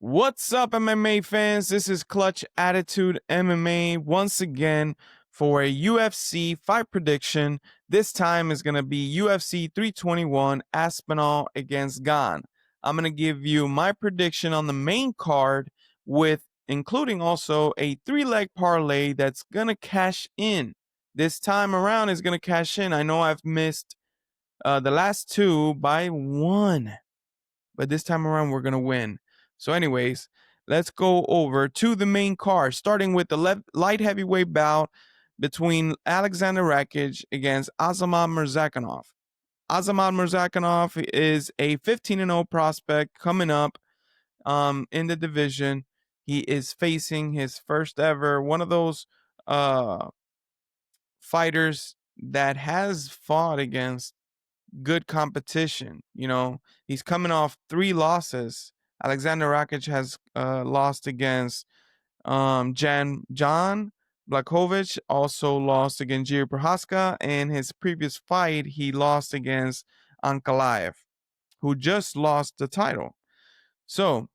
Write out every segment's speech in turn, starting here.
What's up, MMA fans? This is Clutch Attitude MMA once again for a UFC fight prediction. This time is going to be UFC 321 Aspinall against Gane. I'm going to give you my prediction on the main card with including also a 3-leg parlay that's going to cash in. This time around is going to cash in. I know I've missed the last two by one, but this time around we're going to win. So anyways, let's go over to the main card, starting with the light heavyweight bout between Alexander Rakic against Azamat Murzakanov. Azamat Murzakanov is a 15-0 prospect coming up in the division. He is facing his first ever, one of those fighters that has fought against good competition. You know, he's coming off 3 losses. Alexander Rakic has lost against John Blakovic, also lost against Jiří Procházka, and his previous fight he lost against Ankalaev, who just lost the title. So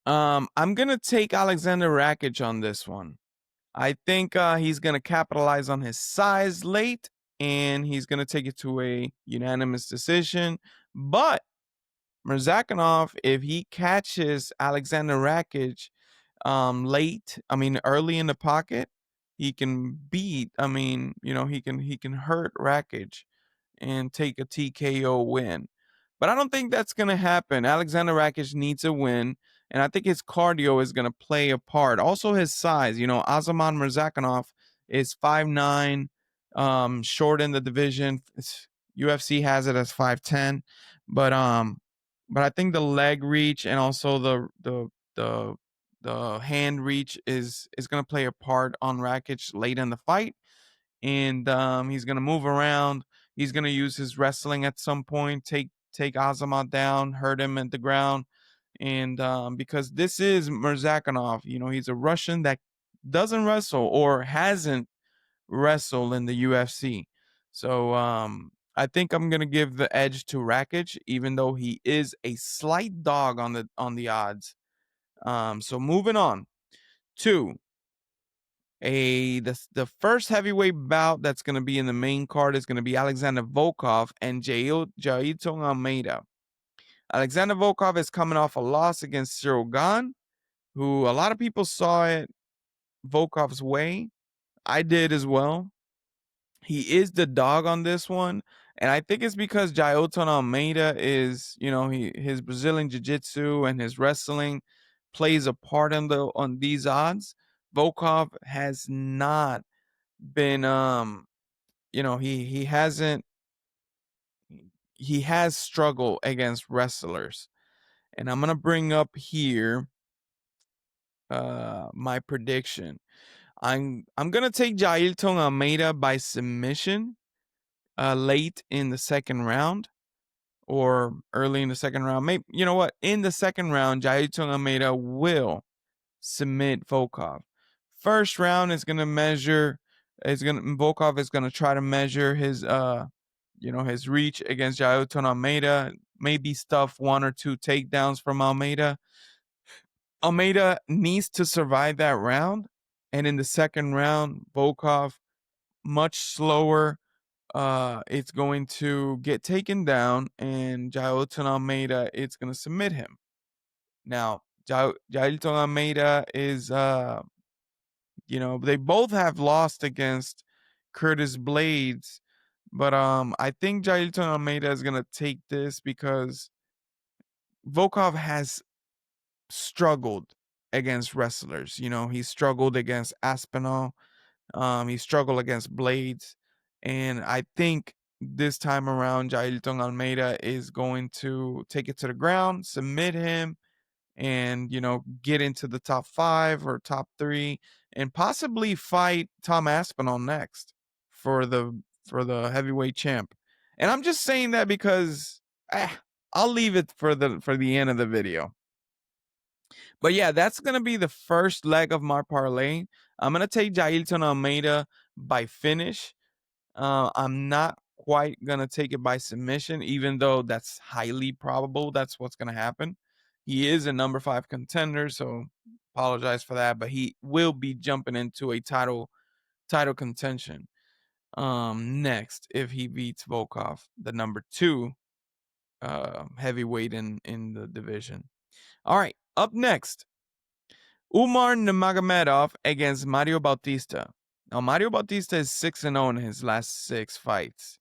I'm gonna take Alexander Rakic on this one. I think he's gonna capitalize on his size late, and he's gonna take it to a unanimous decision. But Murzakanov, if he catches Alexander Rakic late, early in the pocket, he can beat. He can hurt Rakic and take a TKO win. But I don't think that's gonna happen. Alexander Rakic needs a win, and I think his cardio is gonna play a part. Also, his size. You know, Azamat Murzakanov is 5'9", short in the division. UFC has it as 5'10", but I think the leg reach and also the hand reach is going to play a part on Rakic late in the fight, and he's going to move around. He's going to use his wrestling at some point, take Azamat down, hurt him at the ground, and because this is Murzakanov, you know, he's a Russian that doesn't wrestle or hasn't wrestled in the UFC. So I think I'm gonna give the edge to Rakic, even though he is a slight dog on the odds. So moving on to the first heavyweight bout that's gonna be in the main card is gonna be Alexander Volkov and Jailton Almeida. Alexander Volkov is coming off a loss against Ciryl Gane, who a lot of people saw it Volkov's way. I did as well. He is the dog on this one, and I think it's because Jailton Almeida is, you know, his Brazilian jiu-jitsu and his wrestling plays a part on these odds. Volkov has not been he hasn't he has struggled against wrestlers. And I'm gonna bring up here my prediction. I'm gonna take Jailton Almeida by submission late in the second round or early in the second round. Maybe, you know what? In the second round, Jailton Almeida will submit Volkov. First round is gonna measure. Volkov is gonna try to measure his his reach against Jailton Almeida. Maybe stuff 1 or 2 takedowns from Almeida. Almeida needs to survive that round, and in the second round, Volkov much slower. It's going to get taken down, and Jailton Almeida it's going to submit him. Now, Jailton Almeida is, they both have lost against Curtis Blades, but I think Jailton Almeida is going to take this because Volkov has struggled against wrestlers. You know, he struggled against Aspinall. He struggled against Blades. And I think this time around, Jailton Almeida is going to take it to the ground, submit him, and, you know, get into the top 5 or top 3 and possibly fight Tom Aspinall next for the heavyweight champ. And I'm just saying that because I'll leave it for the end of the video. But yeah, that's going to be the first leg of my parlay. I'm going to take Jailton Almeida by finish. I'm not quite going to take it by submission, even though that's highly probable that's what's going to happen. He is a number 5 contender, so apologize for that, but he will be jumping into a title contention next if he beats Volkov, the number 2 heavyweight in the division. All right, up next, Umar Nurmagomedov against Mario Bautista. Now, Mario Bautista is 6-0 in his last 6 fights.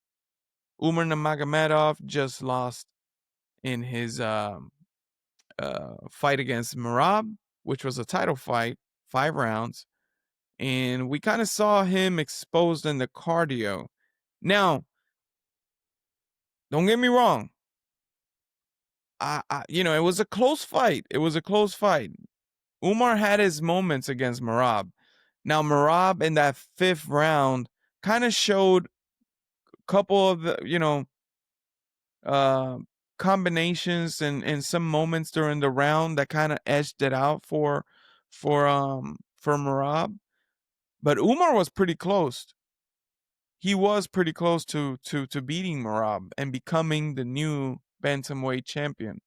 Umar Nurmagomedov just lost in his fight against Merab, which was a title fight, 5 rounds. And we kind of saw him exposed in the cardio. Now, don't get me wrong. It was a close fight. It was a close fight. Umar had his moments against Merab. Now, Merab in that 5th round kind of showed a couple of uh, combinations and some moments during the round that kind of edged it out for Merab. But Umar was pretty close. He was pretty close to beating Merab and becoming the new Bantamweight champion.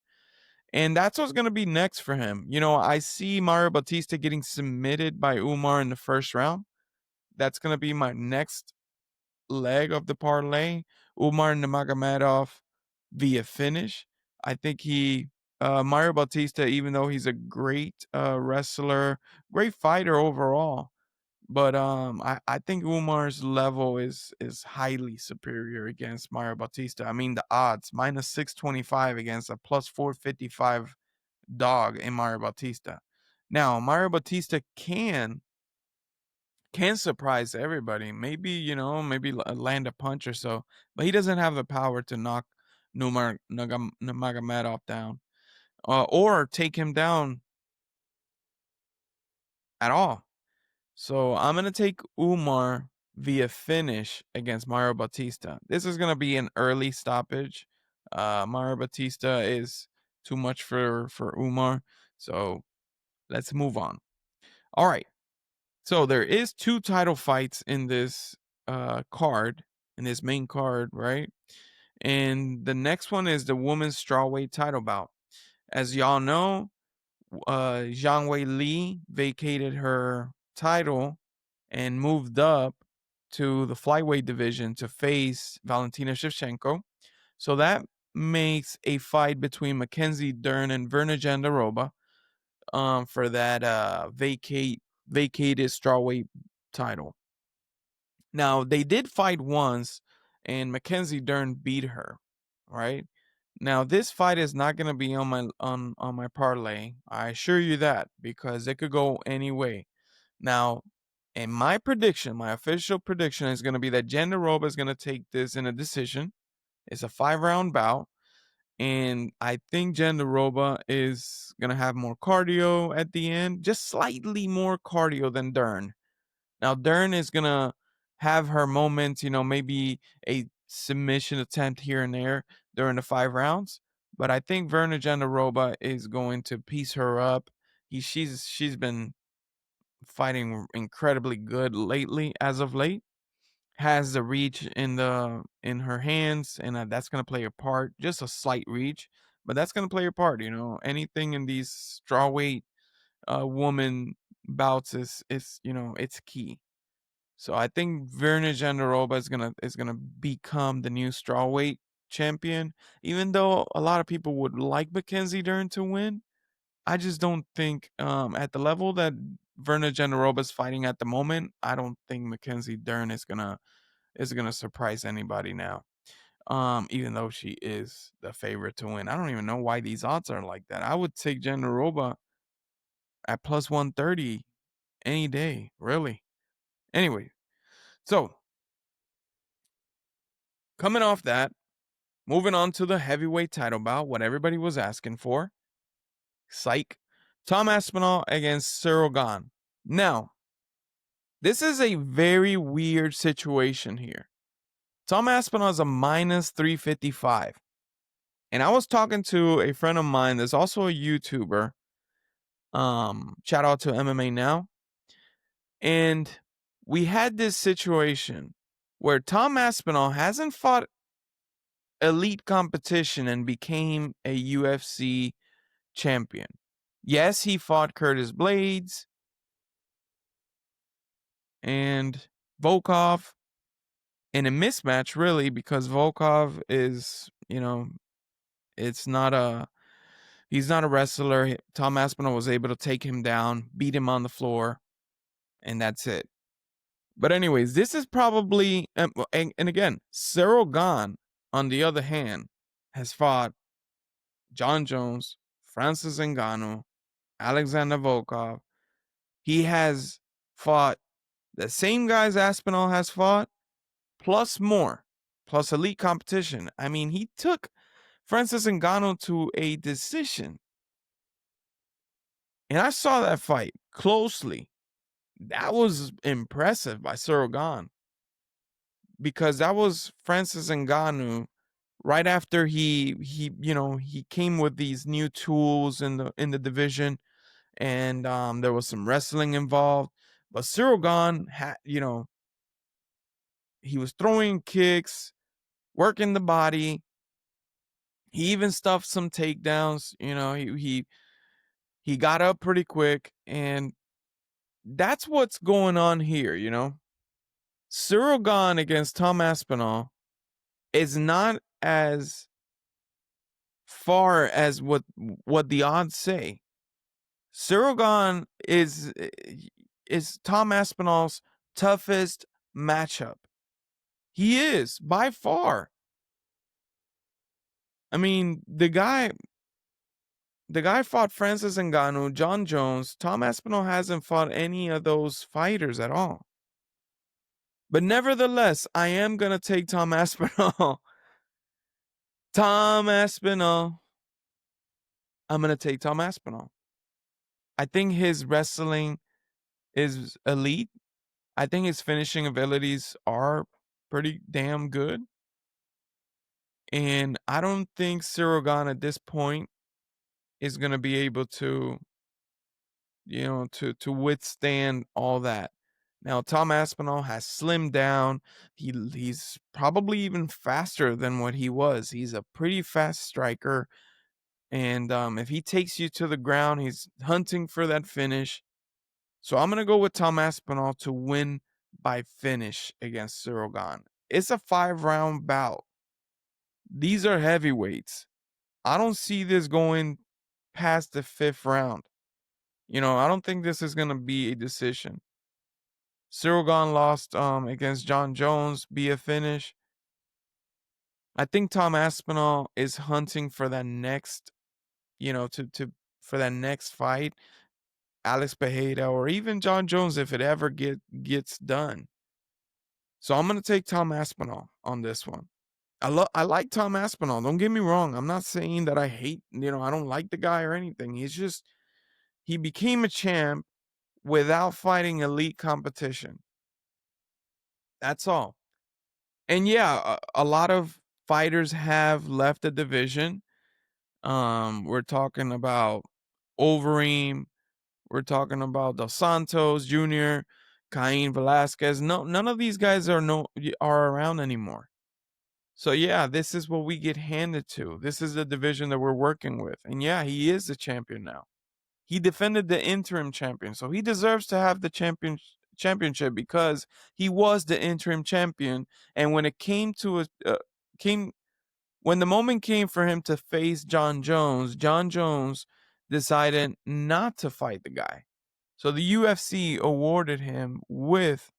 And that's what's going to be next for him. I see Mario Bautista getting submitted by Umar in the 1st round. That's going to be my next leg of the parlay. Umar Nurmagomedov via finish. I think Mario Bautista, even though he's a great wrestler, great fighter overall, but I think Umar's level is highly superior against Mario Bautista. I mean, the odds minus 625 against a plus 455 dog in Mario Bautista. Now, Mario Bautista can surprise everybody. Maybe, maybe land a punch or so, but he doesn't have the power to knock Nurmagomedov down or take him down at all. So I'm going to take Umar via finish against Mario Bautista. This is going to be an early stoppage. Mario Bautista is too much for Umar. So let's move on. All right. So there is 2 title fights in this card, in this main card, right? And the next one is the women's strawweight title bout. As y'all know, Zhang Wei Li vacated her title and moved up to the flyweight division to face Valentina Shevchenko. So that makes a fight between Mackenzie Dern and Virna Janderoba for that vacated strawweight title. Now, they did fight once, and Mackenzie Dern beat her, right? Now, this fight is not going to be on my parlay. I assure you that, because it could go any way. Now, in my prediction, my official prediction is going to be that Janderoba is going to take this in a decision. It's a 5-round bout, and I think Janderoba is going to have more cardio at the end, just slightly more cardio than Dern. Now, Dern is going to have her moments, maybe a submission attempt here and there during the 5 rounds, but I think Virna Janderoba is going to piece her up. She's been fighting incredibly good lately, as of late. Has the reach in her hands, and that's going to play a part. Just a slight reach, but that's going to play a part. Anything in these strawweight woman bouts is it's key. So I think Virna Janderoba is gonna become the new strawweight champion. Even though a lot of people would like Mackenzie Dern to win, I just don't think at the level that Virna Janderoba is fighting at the moment, I don't think Mackenzie Dern is gonna surprise anybody now. Even though she is the favorite to win. I don't even know why these odds are like that. I would take Janderoba at plus 130 any day, really. Anyway, so coming off that, moving on to the heavyweight title bout, what everybody was asking for. Psych. Tom Aspinall against Ciryl Gane. Now, this is a very weird situation here. Tom Aspinall is a minus 355. And I was talking to a friend of mine that's also a YouTuber. Shout out to MMA Now. And we had this situation where Tom Aspinall hasn't fought elite competition and became a UFC champion. Yes, he fought Curtis Blades and Volkov in a mismatch, really, because Volkov is, it's not a he's not a wrestler. Tom Aspinall was able to take him down, beat him on the floor, and that's it. But anyways, this is probably and again, Ciryl Gane, on the other hand, has fought John Jones, Francis Ngannou, Alexander Volkov. He has fought the same guys Aspinall has fought, plus more, plus elite competition. I mean, he took Francis Ngannou to a decision. And I saw that fight closely. That was impressive by Ciryl Gane, because that was Francis Ngannou right after he came with these new tools in the division, and there was some wrestling involved. But Ciryl Gane had, he was throwing kicks, working the body. He even stuffed some takedowns. He got up pretty quick, and that's what's going on here. Ciryl Gane against Tom Aspinall is not as far as what the odds say. Ciryl Gane is Tom Aspinall's toughest matchup. He is by far. I mean, the guy fought Francis Ngannou, John Jones. Tom Aspinall hasn't fought any of those fighters at all. But nevertheless, I am gonna take Tom Aspinall. Tom Aspinall. I'm gonna take Tom Aspinall. I think his wrestling is elite. I think his finishing abilities are pretty damn good. And I don't think Ciryl Gane at this point is going to be able to, to withstand all that. Now, Tom Aspinall has slimmed down. He's probably even faster than what he was. He's a pretty fast striker. And if he takes you to the ground, he's hunting for that finish. So I'm going to go with Tom Aspinall to win by finish against Ciryl Gane. It's a 5-round bout. These are heavyweights. I don't see this going past the 5th round. I don't think this is going to be a decision. Ciryl Gane lost against John Jones via finish. I think Tom Aspinall is hunting for that next, for that next fight. Alex Pereira or even John Jones, if it ever gets done. So I'm going to take Tom Aspinall on this one. I like Tom Aspinall. Don't get me wrong. I'm not saying that I hate, I don't like the guy or anything. He's just, he became a champ without fighting elite competition. That's all. And yeah, a lot of fighters have left the division. We're talking about Overeem. We're talking about Dos Santos Jr., Cain Velasquez. No, none of these guys are around anymore. So yeah, this is what we get handed to. This is the division that we're working with. And yeah, he is the champion now. He defended the interim champion, so he deserves to have the championship because he was the interim champion. And when it came to when the moment came for him to face John Jones decided not to fight the guy. So the UFC awarded him with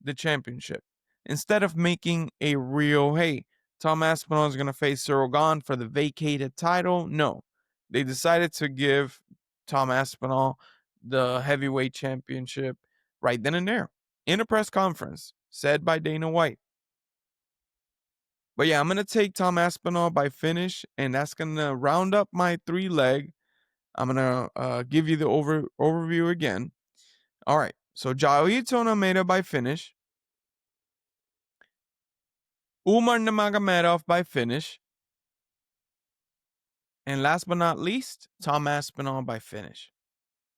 the championship instead of making a real, hey, Tom Aspinall is going to face Ciryl Gane for the vacated title. No, they decided to give Tom Aspinall the heavyweight championship right then and there in a press conference said by Dana White. But yeah, I'm going to take Tom Aspinall by finish, and that's going to round up my 3-leg. I'm going to give you the overview again. All right, so Jailton Almeida by finish. Umar Nurmagomedov by finish. And last but not least, Tom Aspinall by finish.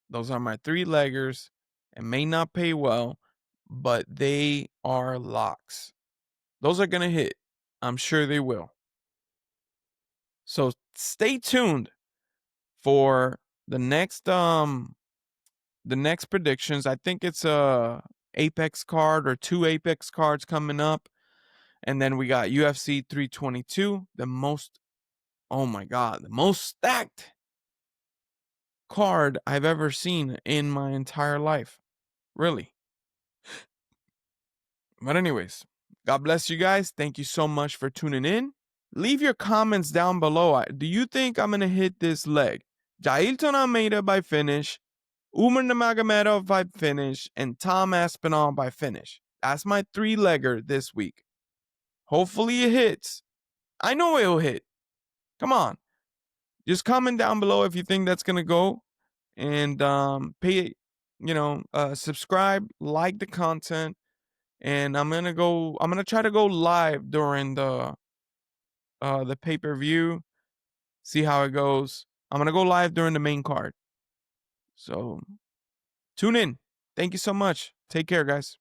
Those are my 3-leggers. It may not pay well, but they are locks. Those are going to hit. I'm sure they will. So stay tuned for the next predictions. I think it's a Apex card or 2 Apex cards coming up. And then we got UFC 322, the most stacked card I've ever seen in my entire life. Really. But anyways, God bless you guys. Thank you so much for tuning in. Leave your comments down below. Do you think I'm going to hit this leg? Jailton Almeida by finish, Umar Nurmagomedov by finish, and Tom Aspinall by finish. That's my 3-legger this week. Hopefully it hits. I know it'll hit. Come on. Just comment down below if you think that's going to go. And subscribe, like the content. And I'm gonna try to go live during the pay-per-view. See how it goes. I'm gonna go live during the main card. So tune in. Thank you so much. Take care, guys.